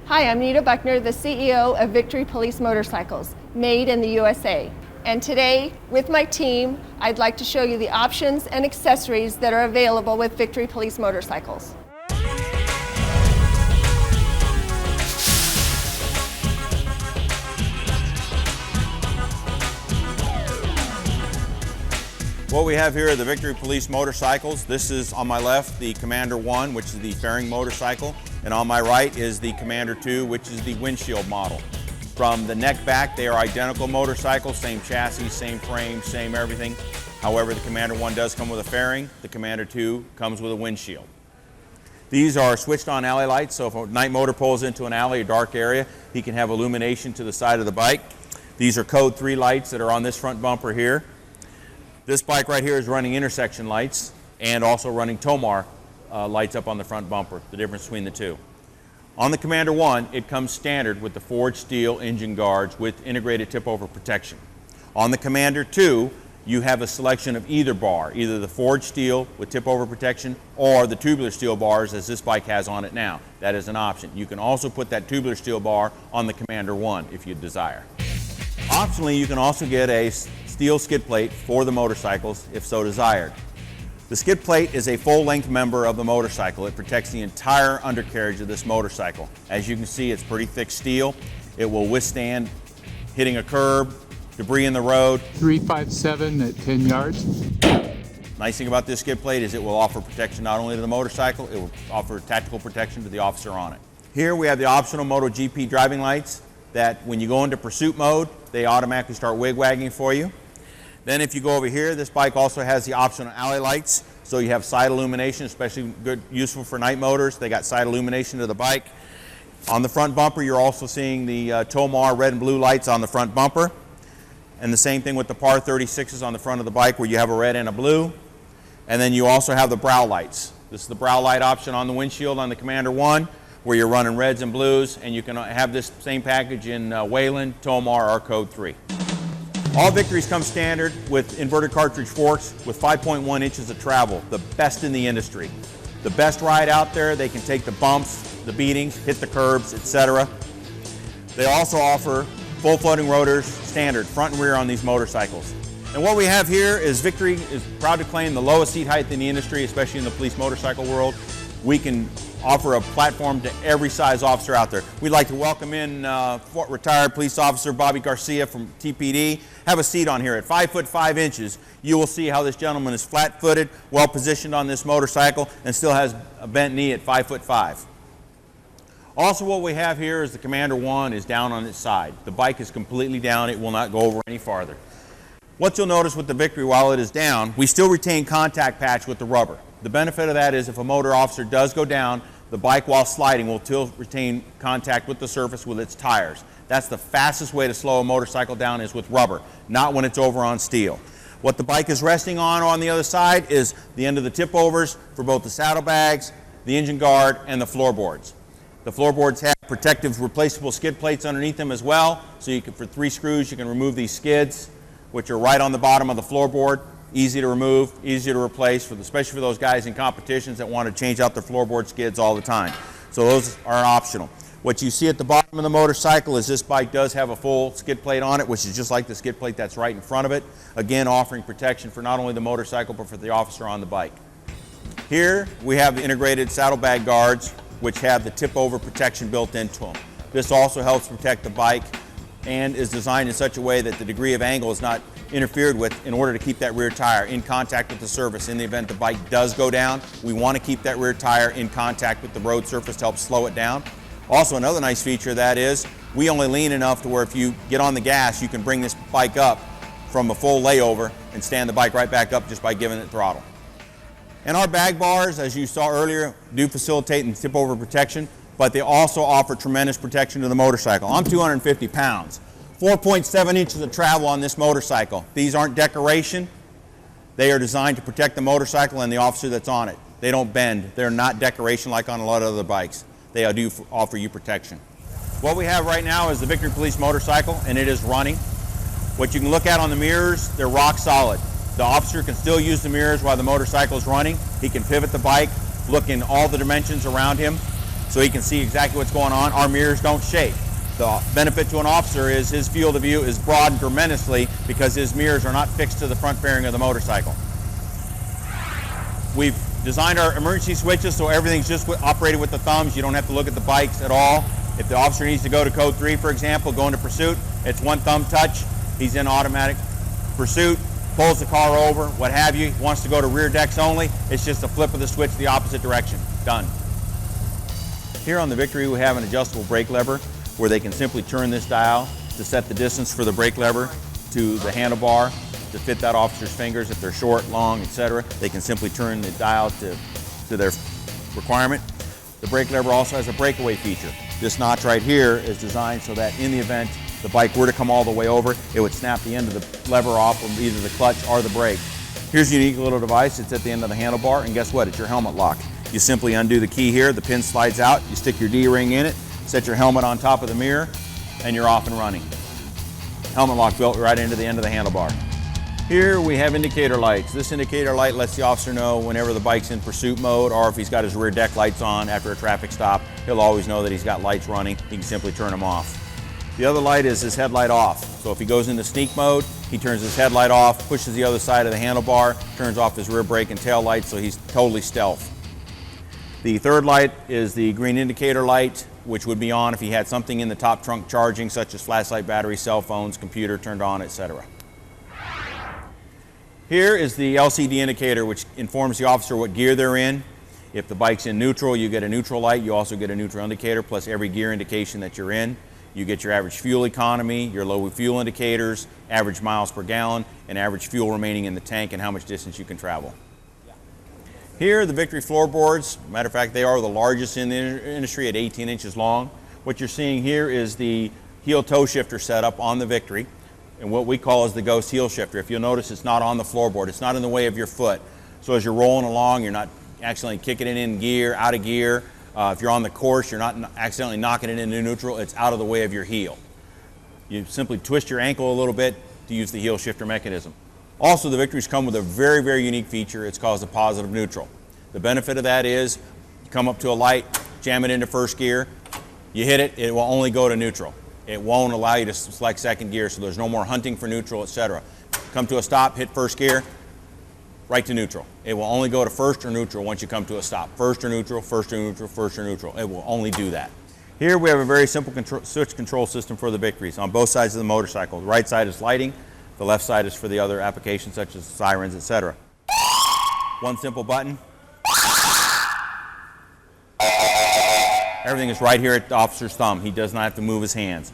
Hi, I'm Nita Buckner, the CEO of Victory Police Motorcycles, made in the USA. And today, with my team, I'd like to show you the options and accessories that are available with Victory Police Motorcycles. What we have here are the Victory Police motorcycles. This is on my left the Commander 1, which is the fairing motorcycle, and on my right is the Commander 2, which is the Windshield model. From the neck back, they are identical motorcycles, same chassis, same frame, same everything. However, the Commander 1 does come with a fairing. The Commander 2 comes with a windshield. These are switched on alley lights, so if a night motor pulls into an alley or dark area, he can have illumination to the side of the bike. These are code 3 lights that are on this front bumper here. This bike right here is running intersection lights and also running Tomar lights up on the front bumper, the difference between the two. On the Commander 1, it comes standard with the forged steel engine guards with integrated tip-over protection. On the Commander 2, you have a selection of either bar, either the forged steel with tip-over protection or the tubular steel bars as this bike has on it now. That is an option. You can also put that tubular steel bar on the Commander 1 if you desire. Optionally, you can also get a steel skid plate for the motorcycles if so desired. The skid plate is a full-length member of the motorcycle. It protects the entire undercarriage of this motorcycle. As you can see, it's pretty thick steel. It will withstand hitting a curb, debris in the road. 357 at 10 yards. Nice thing about this skid plate is it will offer protection not only to the motorcycle, it will offer tactical protection to the officer on it. Here we have the optional MotoGP driving lights that when you go into pursuit mode, they automatically start wig-wagging for you. Then if you go over here, this bike also has the optional alley lights, so you have side illumination, especially useful for night motors. They got side illumination to the bike. On the front bumper, you're also seeing the Tomar red and blue lights on the front bumper. And the same thing with the Par 36s on the front of the bike where you have a red and a blue. And then you also have the brow lights. This is the brow light option on the windshield on the Commander 1 where you're running reds and blues, and you can have this same package in Wayland, Tomar, or Code 3. All Victories come standard with inverted cartridge forks with 5.1 inches of travel, the best in the industry. The best ride out there. They can take the bumps, the beatings, hit the curbs, etc. They also offer full floating rotors, standard, front and rear on these motorcycles. And what we have here is Victory is proud to claim the lowest seat height in the industry, especially in the police motorcycle world. We can offer a platform to every size officer out there. We'd like to welcome in retired police officer Bobby Garcia from TPD. Have a seat on here. At 5 foot 5 inches, you will see how this gentleman is flat-footed, well positioned on this motorcycle, and still has a bent knee at 5 foot 5. Also what we have here is the Commander 1 is down on its side. The bike is completely down. It will not go over any farther. What you'll notice with the Victory while it is down, we still retain contact patch with the rubber. The benefit of that is if a motor officer does go down, the bike while sliding will still retain contact with the surface with its tires. That's the fastest way to slow a motorcycle down is with rubber, not when it's over on steel. What the bike is resting on the other side is the end of the tip overs for both the saddlebags, the engine guard, and the floorboards. The floorboards have protective replaceable skid plates underneath them as well, so you can, for 3 screws you can remove these skids, which are right on the bottom of the floorboard. Easy to remove, easy to replace, especially for those guys in competitions that want to change out their floorboard skids all the time. So those are optional. What you see at the bottom of the motorcycle is this bike does have a full skid plate on it, which is just like the skid plate that's right in front of it. Again, offering protection for not only the motorcycle, but for the officer on the bike. Here we have the integrated saddlebag guards, which have the tip-over protection built into them. This also helps protect the bike and is designed in such a way that the degree of angle is not interfered with in order to keep that rear tire in contact with the surface. In the event the bike does go down, we want to keep that rear tire in contact with the road surface to help slow it down. Also, another nice feature of that is we only lean enough to where if you get on the gas, you can bring this bike up from a full layover and stand the bike right back up just by giving it throttle. And our bag bars, as you saw earlier, do facilitate and tip over protection, but they also offer tremendous protection to the motorcycle. I'm 250 pounds. 4.7 inches of travel on this motorcycle. These aren't decoration. They are designed to protect the motorcycle and the officer that's on it. They don't bend. They're not decoration like on a lot of other bikes. They do offer you protection. What we have right now is the Victory Police motorcycle, and it is running. What you can look at on the mirrors, they're rock solid. The officer can still use the mirrors while the motorcycle is running. He can pivot the bike, look in all the dimensions around him, so he can see exactly what's going on. Our mirrors don't shake. The benefit to an officer is his field of view is broadened tremendously because his mirrors are not fixed to the front fairing of the motorcycle. We've designed our emergency switches so everything's just operated with the thumbs. You don't have to look at the bikes at all. If the officer needs to go to code 3, for example, go into pursuit, it's one thumb touch. He's in automatic pursuit, pulls the car over, what have you. Wants to go to rear decks only, it's just a flip of the switch the opposite direction. Done. Here on the Victory we have an adjustable brake lever where they can simply turn this dial to set the distance for the brake lever to the handlebar to fit that officer's fingers. If they're short, long, etc., they can simply turn the dial to their requirement. The brake lever also has a breakaway feature. This notch right here is designed so that in the event the bike were to come all the way over, it would snap the end of the lever off of either the clutch or the brake. Here's a unique little device. It's at the end of the handlebar, and guess what? It's your helmet lock. You simply undo the key here, the pin slides out, you stick your D-ring in it, set your helmet on top of the mirror, and you're off and running. Helmet lock built right into the end of the handlebar. Here we have indicator lights. This indicator light lets the officer know whenever the bike's in pursuit mode or if he's got his rear deck lights on after a traffic stop, he'll always know that he's got lights running. He can simply turn them off. The other light is his headlight off. So if he goes into sneak mode, he turns his headlight off, pushes the other side of the handlebar, turns off his rear brake and tail lights, so he's totally stealth. The third light is the green indicator light, which would be on if he had something in the top trunk charging, such as flashlight, battery, cell phones, computer turned on, etc. Here is the LCD indicator, which informs the officer what gear they're in. If the bike's in neutral, you get a neutral light. You also get a neutral indicator, plus every gear indication that you're in. You get your average fuel economy, your low fuel indicators, average miles per gallon, and average fuel remaining in the tank and how much distance you can travel. Here are the Victory floorboards. Matter of fact, they are the largest in the industry at 18 inches long. What you're seeing here is the heel toe shifter setup on the Victory, and what we call is the ghost heel shifter. If you'll notice, it's not on the floorboard. It's not in the way of your foot. So as you're rolling along, you're not accidentally kicking it in gear, out of gear. If you're on the course, you're not accidentally knocking it into neutral. It's out of the way of your heel. You simply twist your ankle a little bit to use the heel shifter mechanism. Also, the Victories come with a very, very unique feature. It's called a positive neutral. The benefit of that is you come up to a light, jam it into first gear, you hit it, it will only go to neutral. It won't allow you to select second gear, so there's no more hunting for neutral, etc. Come to a stop, hit first gear, right to neutral. It will only go to first or neutral once you come to a stop. First or neutral, first or neutral, first or neutral. It will only do that. Here we have a very simple switch control system for the Victories on both sides of the motorcycle. The right side is lighting, the left side is for the other applications such as sirens, etc. One simple button. Everything is right here at the officer's thumb. He does not have to move his hands.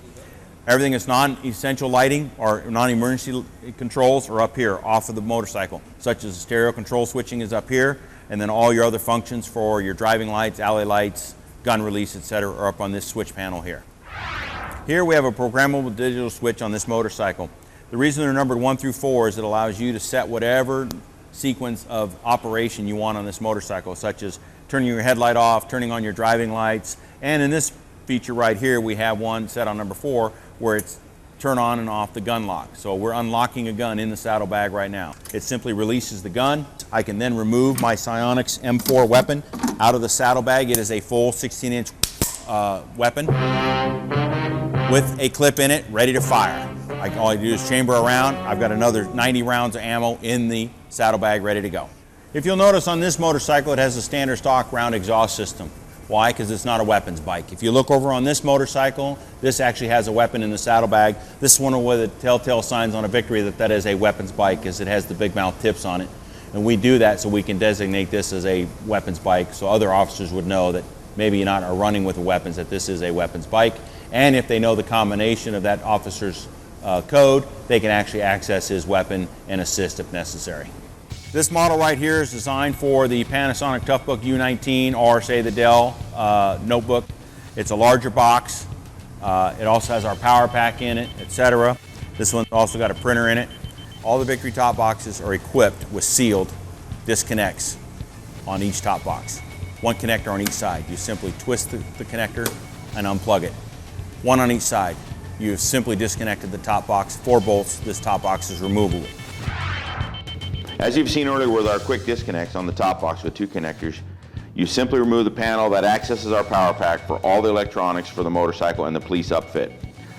Everything is non-essential lighting or non-emergency controls are up here off of the motorcycle, such as stereo control switching is up here, and then all your other functions for your driving lights, alley lights, gun release, etc. are up on this switch panel here. Here we have a programmable digital switch on this motorcycle. The reason they're numbered 1 through 4 is it allows you to set whatever sequence of operation you want on this motorcycle, such as turning your headlight off, turning on your driving lights, and in this feature right here we have one set on number 4 where it's turn on and off the gun lock. So we're unlocking a gun in the saddlebag right now. It simply releases the gun. I can then remove my Psionics M4 weapon out of the saddlebag. It is a full 16-inch weapon with a clip in it ready to fire. All I do is chamber around. I've got another 90 rounds of ammo in the saddlebag ready to go. If you'll notice on this motorcycle, it has a standard stock round exhaust system. Why? Because it's not a weapons bike. If you look over on this motorcycle, this actually has a weapon in the saddlebag. This is one of the telltale signs on a Victory that is a weapons bike, is it has the big mouth tips on it. And we do that so we can designate this as a weapons bike so other officers would know that maybe you're not running with the weapons, that this is a weapons bike. And if they know the combination of that officer's code, they can actually access his weapon and assist if necessary. This model right here is designed for the Panasonic Toughbook U19 or say the Dell notebook. It's a larger box. It also has our power pack in it, etc. This one's also got a printer in it. All the Victory top boxes are equipped with sealed disconnects on each top box. One connector on each side. You simply twist the connector and unplug it. One on each side. You've simply disconnected the top box. 4 bolts. This top box is removable. As you've seen earlier with our quick disconnects on the top box with 2 connectors, You simply remove the panel that accesses our power pack for all the electronics for the motorcycle and the police upfit.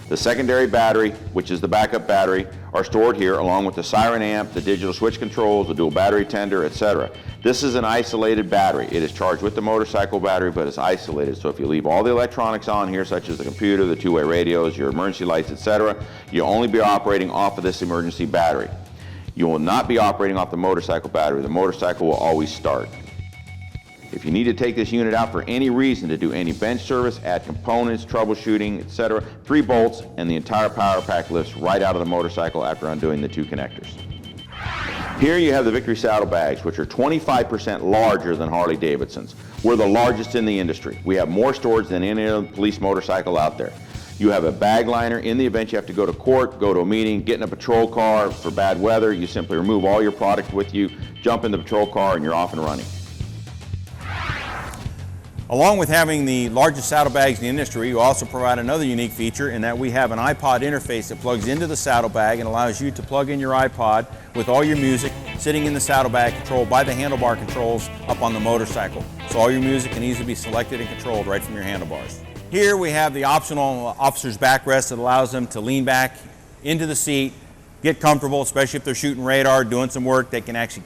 The secondary battery, which is the backup battery, are stored here along with the siren amp, the digital switch controls, the dual battery tender, etc. This is an isolated battery. It is charged with the motorcycle battery, but it's isolated. So if you leave all the electronics on here, such as the computer, the two-way radios, your emergency lights, etc., you'll only be operating off of this emergency battery. You will not be operating off the motorcycle battery. The motorcycle will always start. If you need to take this unit out for any reason to do any bench service, add components, troubleshooting, etc., 3 bolts and the entire power pack lifts right out of the motorcycle after undoing the 2 connectors. Here you have the Victory saddlebags, which are 25% larger than Harley-Davidson's. We're the largest in the industry. We have more storage than any other police motorcycle out there. You have a bag liner in the event you have to go to court, go to a meeting, get in a patrol car for bad weather. You simply remove all your product with you, jump in the patrol car, and you're off and running. Along with having the largest saddlebags in the industry, you also provide another unique feature in that we have an iPod interface that plugs into the saddlebag and allows you to plug in your iPod with all your music sitting in the saddlebag, controlled by the handlebar controls up on the motorcycle. So all your music can easily be selected and controlled right from your handlebars. Here we have the optional officer's backrest that allows them to lean back into the seat, get comfortable, especially if they're shooting radar, doing some work. They can actually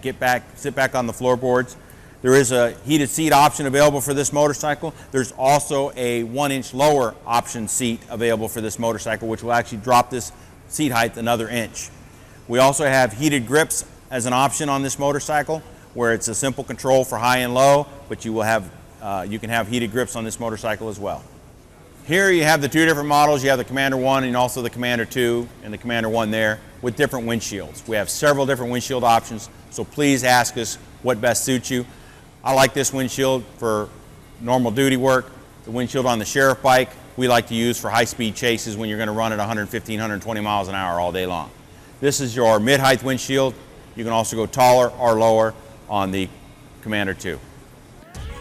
sit back on the floorboards. There is a heated seat option available for this motorcycle. There's also a 1-inch lower option seat available for this motorcycle, which will actually drop this seat height another inch. We also have heated grips as an option on this motorcycle, where it's a simple control for high and low, but you can have heated grips on this motorcycle as well. Here you have the 2 different models. You have the Commander 1 and also the Commander 2 and the Commander 1 there with different windshields. We have several different windshield options, so please ask us what best suits you. I like this windshield for normal duty work. The windshield on the sheriff bike we like to use for high-speed chases when you're going to run at 115, 120 miles an hour all day long. This is your mid-height windshield. You can also go taller or lower on the Commander 2.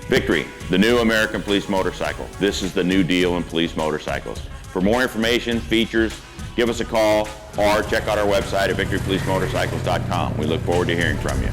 Victory, the new American police motorcycle. This is the new deal in police motorcycles. For more information, features, give us a call or check out our website at victorypolicemotorcycles.com. We look forward to hearing from you.